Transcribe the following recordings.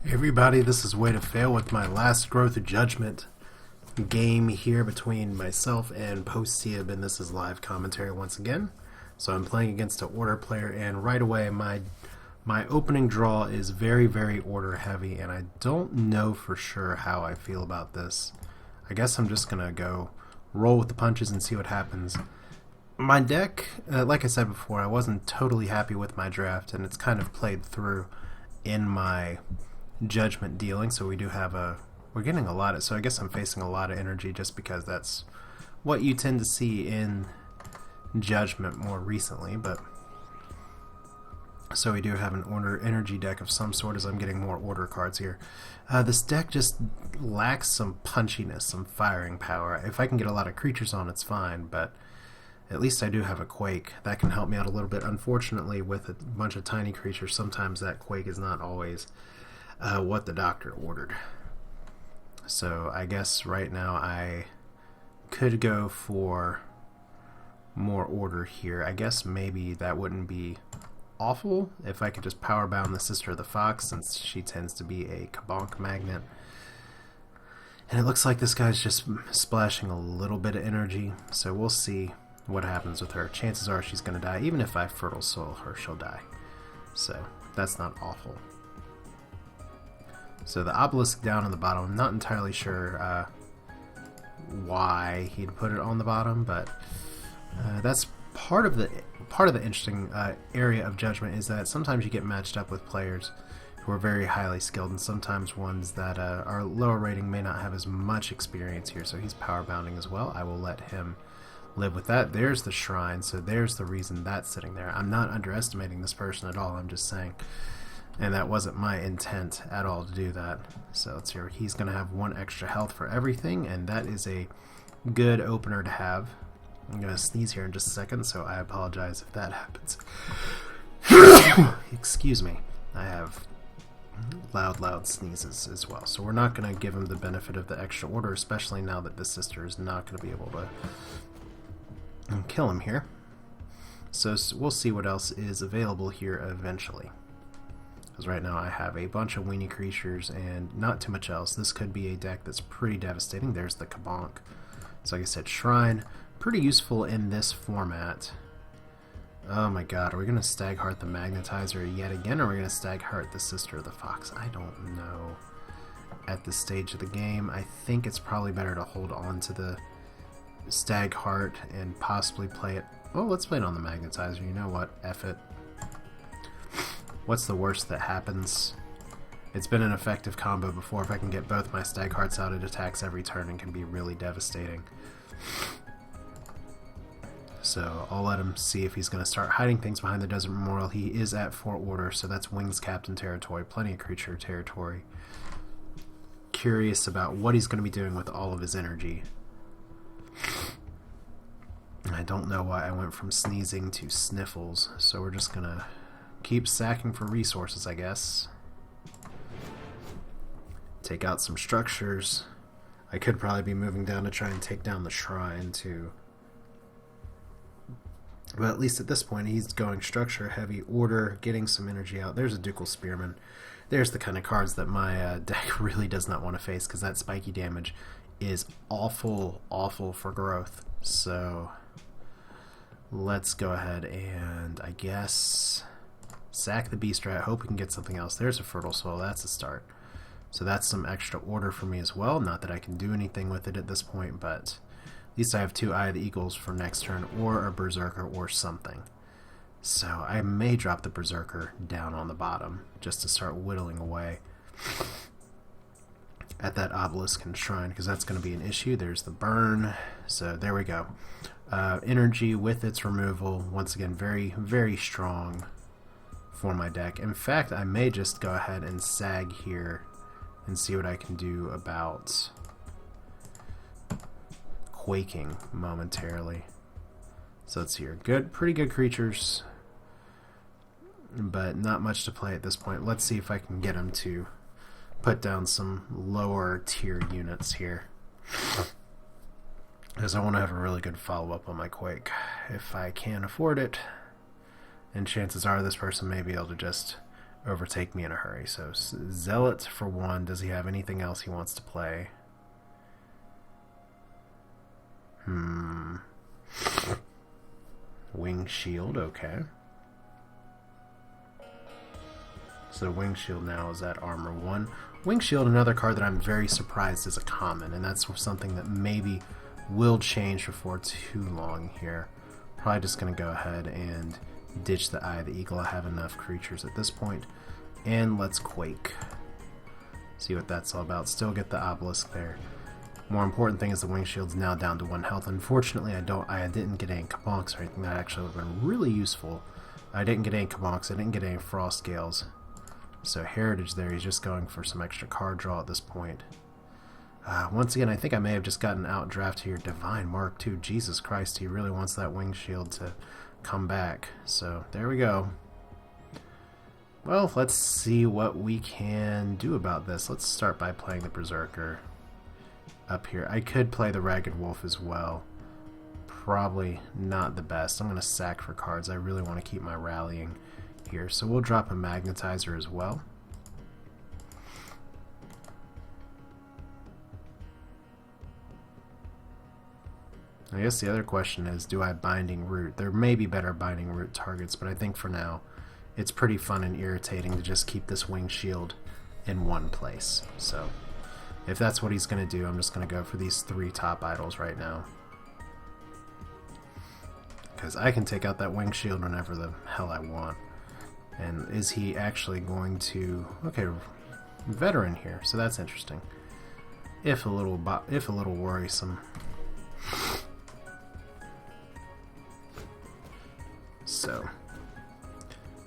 Hey everybody, this is Way to Fail with my last Growth of Judgment game here between myself and Post-Seab, and this is live commentary once again. So I'm playing against an order player, and right away my opening draw is very order heavy, and I don't know for sure how I feel about this. I guess I'm just gonna go roll with the punches and see what happens. My deck, like I said before, I wasn't totally happy with my draft, and it's kind of played through in my judgment dealing. So we're getting a lot of, so I guess I'm facing a lot of energy just because that's what you tend to see in judgment more recently. But so we do have an order energy deck of some sort as I'm getting more order cards here. This deck just lacks some punchiness, some firing power. If I can get a lot of creatures on, it's fine, but at least I do have a Quake. That can help me out a little bit. Unfortunately, with a bunch of tiny creatures, sometimes that Quake is not always what the doctor ordered. So I guess right now I could go for more order here. I guess maybe that wouldn't be awful if I could just power bound the Sister of the Fox, since she tends to be a Kabonk magnet. And it looks like this guy's just splashing a little bit of energy, so we'll see what happens with her. Chances are she's going to die. Even if I Fertile Soul her, she'll die. So that's not awful. So the obelisk down on the bottom, I'm not entirely sure why he'd put it on the bottom, but that's part of the interesting area of judgment, is that sometimes you get matched up with players who are very highly skilled, and sometimes ones that are lower rating may not have as much experience here. So he's power bounding as well. I will let him live with that. There's the shrine, so there's the reason that's sitting there. I'm not underestimating this person at all. I'm just saying. And that wasn't my intent at all to do that. So let's hear. He's going to have 1 extra health for everything, and that is a good opener to have. I'm going to sneeze here in just a second, so I apologize if that happens. Excuse me. I have loud sneezes as well. So we're not going to give him the benefit of the extra order, especially now that the sister is not going to be able to kill him here. So we'll see what else is available here eventually. Because right now I have a bunch of weenie creatures and not too much else. This could be a deck that's pretty devastating. There's the Kabonk. So like I said, Shrine, pretty useful in this format. Oh my god, are we going to Stagheart the Magnetizer yet again, or are we going to Stagheart the Sister of the Fox? I don't know. At this stage of the game, I think it's probably better to hold on to the Stagheart and possibly play it. Oh, let's play it on the Magnetizer. You know what? F it. What's the worst that happens? It's been an effective combo before. If I can get both my Staghearts out, it attacks every turn and can be really devastating. So I'll let him see if he's going to start hiding things behind the Desert Memorial. He is at 4 order, so that's Wings Captain territory, plenty of creature territory. Curious about what he's going to be doing with all of his energy. I don't know why I went from sneezing to sniffles, so we're just going to keep sacking for resources, I guess. Take out some structures. I could probably be moving down to try and take down the shrine too. But at least at this point, he's going structure heavy, order, getting some energy out. There's a Ducal Spearman. There's the kind of cards that my deck really does not want to face, because that spiky damage is awful for growth. So let's go ahead and, I guess, sack the Beast Rat. Hope we can get something else. There's a Fertile Soul. That's a start. So that's some extra order for me as well. Not that I can do anything with it at this point, but at least I have 2 Eye of the Eagles for next turn, or a Berserker or something. So I may drop the Berserker down on the bottom just to start whittling away at that Obelisk and Shrine, because that's going to be an issue. There's the burn. So there we go. Energy with its removal. Once again, very strong for my deck. In fact, I may just go ahead and sag here and see what I can do about quaking momentarily. So let's see here. Pretty good creatures, but not much to play at this point. Let's see if I can get him to put down some lower tier units here, because I want to have a really good follow-up on my Quake if I can afford it. And chances are this person may be able to just overtake me in a hurry. So Zealot for one. Does he have anything else he wants to play? Wing Shield, okay. So Wing Shield now is at armor 1. Wing Shield, another card that I'm very surprised is a common, and that's something that maybe will change before too long here. Probably just going to go ahead and ditch the Eye of the Eagle. I have enough creatures at this point. And let's Quake. See what that's all about. Still get the Obelisk there. More important thing is the Wing Shield's now down to 1 health. Unfortunately, I didn't get any Kabonks or anything that actually would have been really useful. I didn't get any Kabonks, I didn't get any Frost Gales. So Heritage there, he's just going for some extra card draw at this point. Once again, I think I may have just gotten outdrafted here. Divine Mark too. Jesus Christ, he really wants that Wing Shield to come back. So there we go. Well, let's see what we can do about this. Let's start by playing the Berserker up here. I could play the Ragged Wolf as well. Probably not the best. I'm going to sack for cards. I really want to keep my rallying here. So we'll drop a Magnetizer as well. I guess the other question is, do I Binding Root? There may be better Binding Root targets, but I think for now it's pretty fun and irritating to just keep this Wing Shield in one place. So if that's what he's going to do, I'm just going to go for these 3 top idols right now. Because I can take out that Wing Shield whenever the hell I want. And is he actually going to... Okay, Veteran here, so that's interesting. If a little worrisome. So,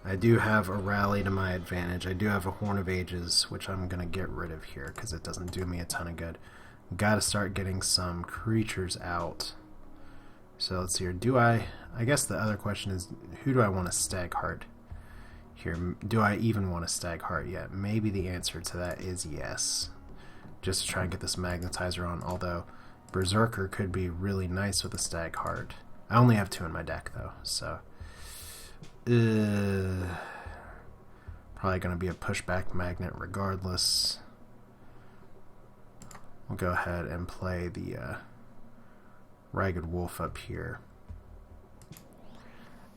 I do have a Rally to my advantage. I do have a Horn of Ages, which I'm going to get rid of here because it doesn't do me a ton of good. Got to start getting some creatures out. So let's see here. I guess the other question is, who do I want to Stag Heart here? Do I even want to Stag Heart yet? Maybe the answer to that is yes. Just to try and get this Magnetizer on, although Berserker could be really nice with a Stag Heart. I only have 2 in my deck though, so... probably going to be a pushback magnet regardless. We'll go ahead and play the Ragged Wolf up here.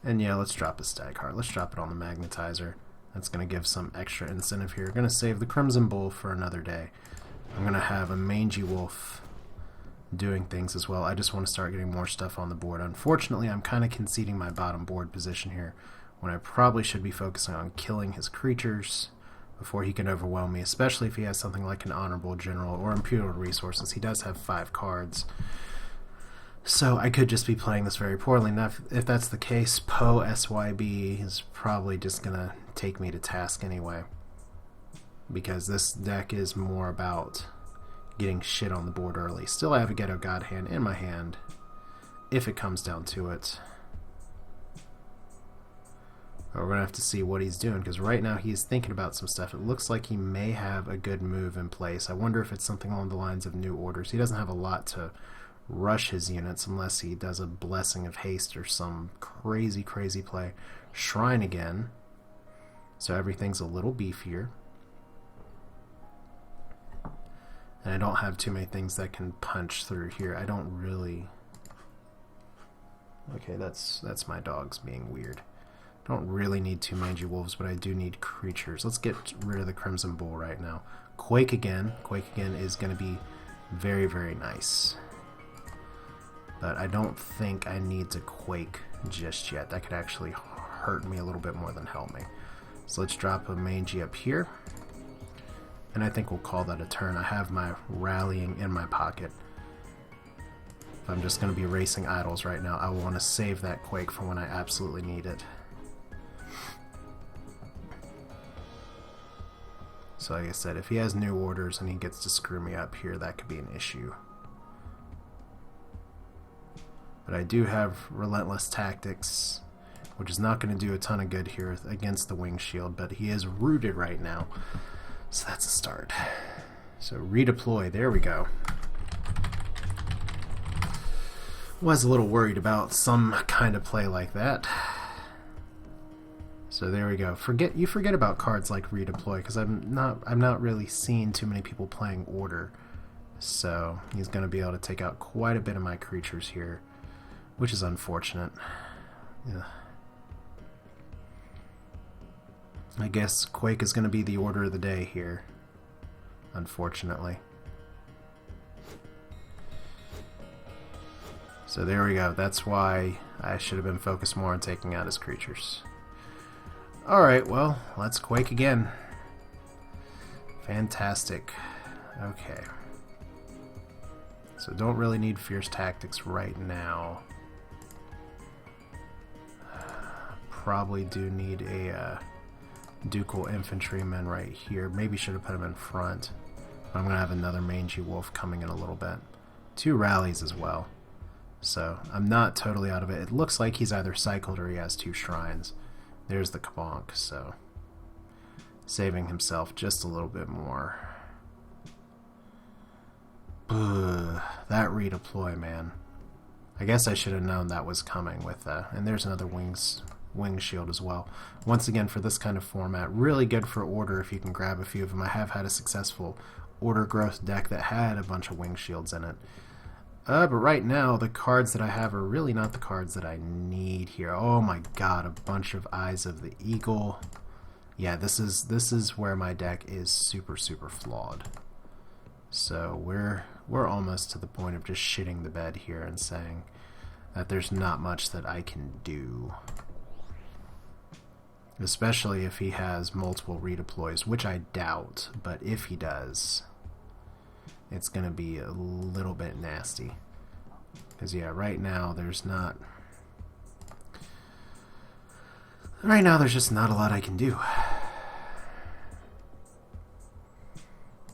And yeah, let's drop a Stag Heart. Let's drop it on the Magnetizer. That's going to give some extra incentive here. Going to save the Crimson Bull for another day. I'm going to have a Mangy Wolf doing things as well. I just want to start getting more stuff on the board. Unfortunately, I'm kind of conceding my bottom board position here when I probably should be focusing on killing his creatures before he can overwhelm me, especially if he has something like an Honorable General or Imperial Resources. He does have 5 cards. So I could just be playing this very poorly. Now, if that's the case, Poe SYB is probably just going to take me to task anyway, because this deck is more about getting shit on the board early. Still, I have a Ghetto God Hand in my hand, if it comes down to it. But we're going to have to see what he's doing, because right now he is thinking about some stuff. It looks like he may have a good move in place. I wonder if it's something along the lines of New Orders. He doesn't have a lot to rush his units unless he does a Blessing of Haste or some crazy play. Shrine again, so everything's a little beefier. And I don't have too many things that can punch through here. I don't really... Okay, that's my dogs being weird. I don't really need 2 Mangy Wolves, but I do need creatures. Let's get rid of the Crimson Bull right now. Quake again. Quake again is going to be very nice. But I don't think I need to Quake just yet. That could actually hurt me a little bit more than help me. So let's drop a Mangy up here. And I think we'll call that a turn. I have my rallying in my pocket. If I'm just going to be racing idols right now, I want to save that Quake for when I absolutely need it. So like I said, if he has New Orders and he gets to screw me up here, that could be an issue. But I do have Relentless Tactics, which is not going to do a ton of good here against the Wing Shield, but he is rooted right now. So that's a start. So redeploy, there we go. Was a little worried about some kind of play like that. So So there we go. You forget about cards like redeploy because I'm not really seeing too many people playing order. So he's going to be able to take out quite a bit of my creatures here, which is unfortunate. Yeah. I guess Quake is going to be the order of the day here, unfortunately. So there we go. That's why I should have been focused more on taking out his creatures. Alright, well, let's Quake again. Fantastic. Okay. So don't really need Fierce Tactics right now. Probably do need a Ducal Infantryman right here. Maybe should have put him in front. But I'm going to have another Mangy Wolf coming in a little bit. 2 rallies as well. So I'm not totally out of it. It looks like he's either cycled or he has 2 shrines. There's the Kabonk, so saving himself just a little bit more. Ugh, that redeploy, man. I guess I should have known that was coming with and there's another wing shield as well. Once again, for this kind of format, really good for order if you can grab a few of them. I have had a successful order growth deck that had a bunch of wing shields in it. But right now, the cards that I have are really not the cards that I need here. Oh my god, a bunch of Eyes of the Eagle. Yeah, this is where my deck is super flawed. So we're almost to the point of just shitting the bed here and saying that there's not much that I can do. Especially if he has multiple redeploys, which I doubt, but if he does, it's going to be a little bit nasty. Because, yeah, right now there's just not a lot I can do.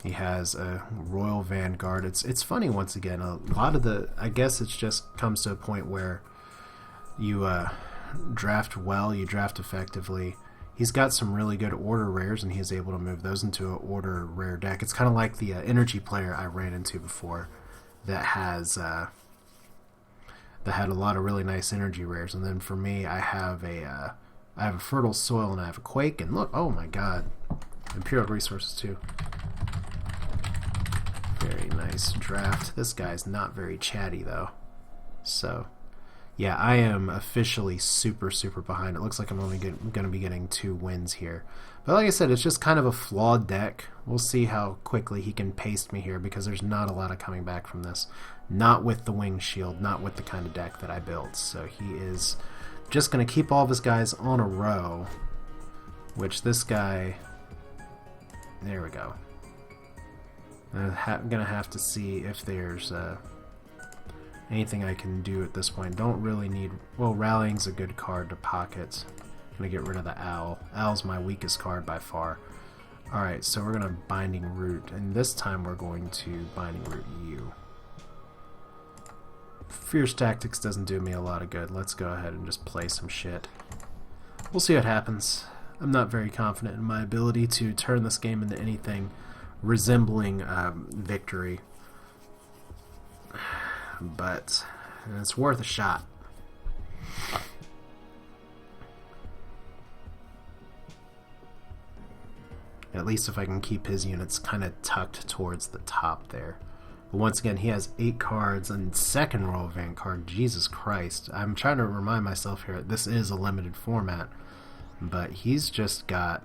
He has a Royal Vanguard. It's funny, once again, a lot of I guess it just comes to a point where you draft well, you draft effectively. He's got some really good order rares, and he's able to move those into an order rare deck. It's kind of like the energy player I ran into before that had a lot of really nice energy rares. And then for me, I have a Fertile Soil and I have a Quake. And look, oh my god, Imperial Resources too. Very nice draft. This guy's not very chatty though, so. Yeah, I am officially super behind. It looks like I'm only going to be getting 2 wins here. But like I said, it's just kind of a flawed deck. We'll see how quickly he can paste me here, because there's not a lot of coming back from this. Not with the Wing Shield, not with the kind of deck that I built. So he is just going to keep all of his guys on a row, which this guy... There we go. I'm going to have to see if there's... anything I can do at this point. Don't really need... Well, Rallying's a good card to pocket. I'm going to get rid of the Owl. Owl's my weakest card by far. Alright, so we're going to Binding Root. And this time we're going to Binding Root you. Fierce Tactics doesn't do me a lot of good. Let's go ahead and just play some shit. We'll see what happens. I'm not very confident in my ability to turn this game into anything resembling victory. But it's worth a shot. At least if I can keep his units kind of tucked towards the top there. But once again, he has 8 cards and second Royal Vanguard. Jesus Christ. I'm trying to remind myself here, this is a limited format. But he's just got...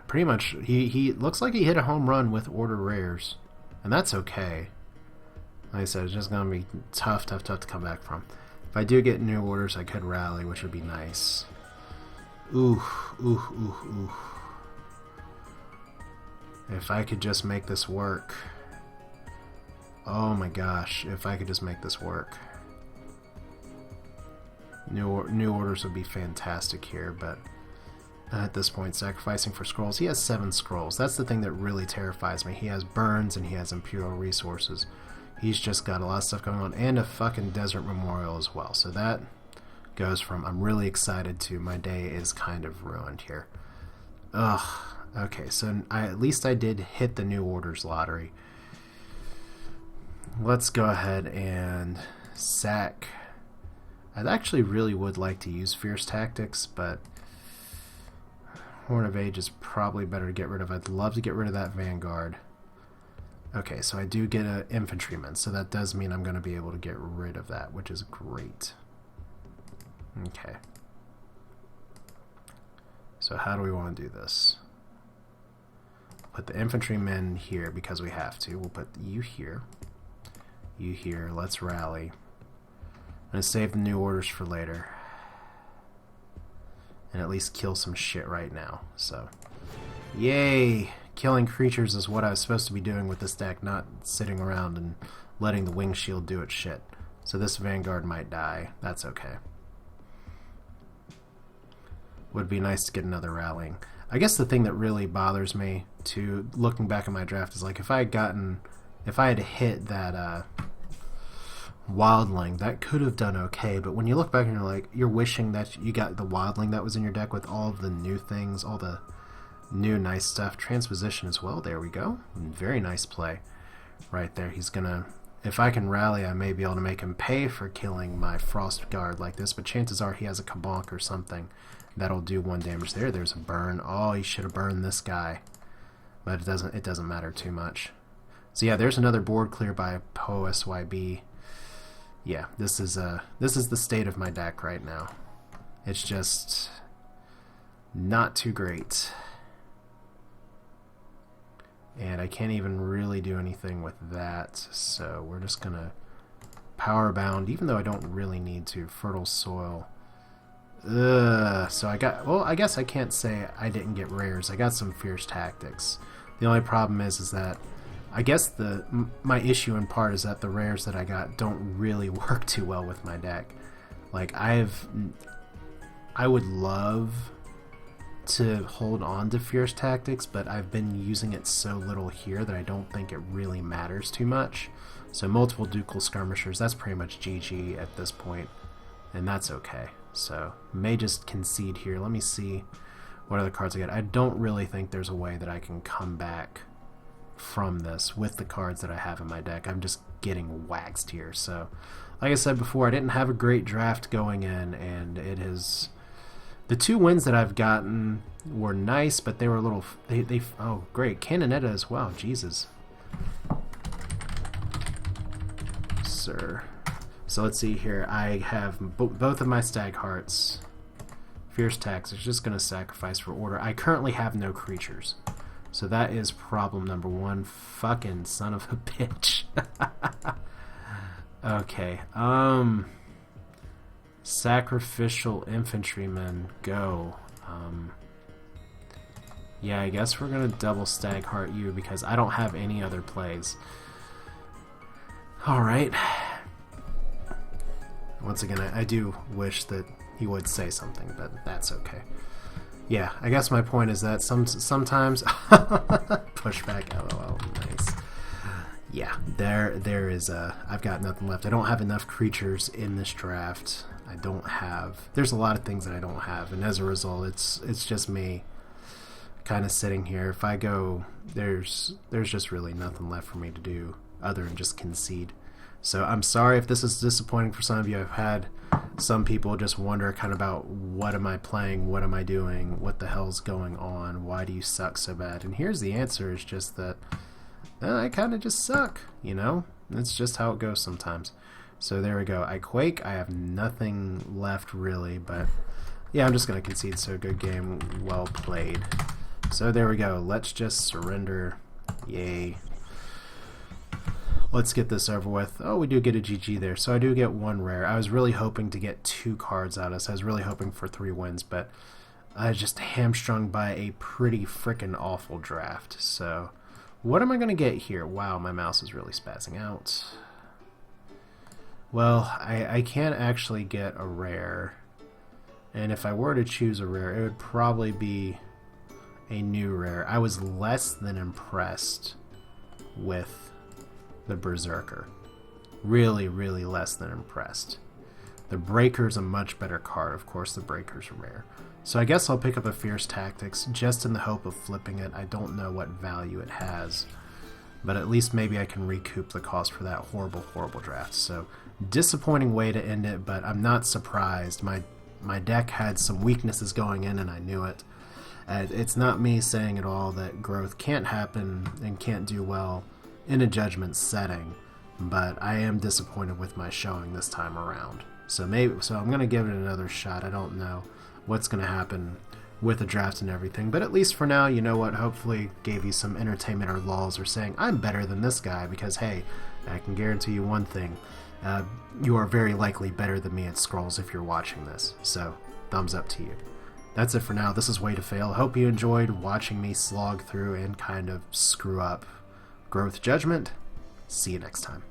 Pretty much, he looks like he hit a home run with order rares. And that's okay. Like I said, it's just going to be tough to come back from. If I do get new orders, I could rally, which would be nice. Ooh. If I could just make this work. Oh my gosh, if I could just make this work. New orders would be fantastic here, but at this point, sacrificing for scrolls. He has 7 scrolls. That's the thing that really terrifies me. He has burns and he has Imperial Resources. He's just got a lot of stuff going on, and a fucking Desert Memorial as well. So that goes from I'm really excited to my day is kind of ruined here. Ugh. Okay, so at least I did hit the new orders lottery. Let's go ahead and sack. I actually really would like to use Fierce Tactics, but Horn of Age is probably better to get rid of. I'd love to get rid of that Vanguard. Okay, so I do get an infantryman, so that does mean I'm going to be able to get rid of that, which is great. Okay. So how do we want to do this? Put the infantrymen here because we have to. We'll put you here. You here. Let's rally. I'm going to save the new orders for later. And at least kill some shit right now. So, yay! Killing creatures is what I was supposed to be doing with this deck, not sitting around and letting the wing shield do its shit. So this Vanguard might die. That's okay. Would be nice to get another rallying. I guess the thing that really bothers me, too, looking back at my draft, is like if I had hit that Wildling, that could have done okay, but when you look back and you're like, you're wishing that you got the Wildling that was in your deck with all of the new things, all the new nice stuff. Transposition as well, there we go. Very nice play right there. He's gonna, if I can rally, I may be able to make him pay for killing my Frost Guard like this, but chances are he has a Kabonk or something that'll do 1 damage there. There's a burn. Oh, he should have burned this guy, but it doesn't matter too much. So yeah, there's another board clear by PoSYB. Yeah, this is the state of my deck right now. It's just not too great. And I can't even really do anything with that, so we're just gonna power bound, even though I don't really need to. Fertile soil. So I got, well, I guess I can't say I didn't get rares. I got some fierce tactics. The only problem is that I guess my issue in part is that the rares that I got don't really work too well with my deck. Like I would love to hold on to fierce tactics, but I've been using it so little here that I don't think it really matters too much. So multiple ducal skirmishers, that's pretty much GG at this point, and that's okay. So may just concede here. Let me see what other cards I get. I don't really think there's a way that I can come back from this with the cards that I have in my deck. I'm just getting waxed here. So like I said before, I didn't have a great draft going in, and it is... The 2 wins that I've gotten were nice, but they were a little... They oh, great. Canonetta as well. Jesus. Sir. So let's see here. I have both of my Stag Hearts. Fierce Tax is just going to sacrifice for order. I currently have no creatures. So that is problem number 1. Fucking son of a bitch. Okay. Sacrificial infantrymen, go. Yeah, I guess we're gonna double Stag Heart you because I don't have any other plays. Alright. Once again, I do wish that he would say something, but that's okay. Yeah, I guess my point is that sometimes pushback, lol, nice. Yeah, there is I've got nothing left. I don't have enough creatures in this draft. I don't have... There's a lot of things that I don't have, and as a result, it's just me kind of sitting here. If I go, there's just really nothing left for me to do other than just concede. So I'm sorry if this is disappointing for some of you. I've had some people just wonder kind of about what am I playing, what am I doing, what the hell's going on, why do you suck so bad? And here's the answer, is just that I kind of just suck, you know? It's just how it goes sometimes. So there we go. I quake. I have nothing left really, but yeah, I'm just going to concede. So good game, well played. So there we go. Let's just surrender. Yay. Let's get this over with. Oh, we do get a GG there. So I do get 1 rare. I was really hoping to get 2 cards out of this. I was really hoping for 3 wins, but I was just hamstrung by a pretty freaking awful draft. So what am I going to get here? Wow, my mouse is really spazzing out. Well, I can't actually get a rare. And if I were to choose a rare, it would probably be a new rare. I was less than impressed with the Berserker. Really, really less than impressed. The Breaker's a much better card. Of course, the Breaker's rare. So I guess I'll pick up a Fierce Tactics just in the hope of flipping it. I don't know what value it has, but at least maybe I can recoup the cost for that horrible, horrible draft. So disappointing way to end it, but I'm not surprised. My deck had some weaknesses going in, and I knew it. It's not me saying at all that growth can't happen and can't do well in a Judgment setting, but I am disappointed with my showing this time around. So I'm going to give it another shot. I don't know what's going to happen with the draft and everything, but at least for now, you know what, hopefully gave you some entertainment or lulls, or saying I'm better than this guy, because hey, I can guarantee you one thing, you are very likely better than me at Scrolls if you're watching this, so thumbs up to you. That's it for now. This is Way to Fail. Hope you enjoyed watching me slog through and kind of screw up Growth Judgment. See you next time.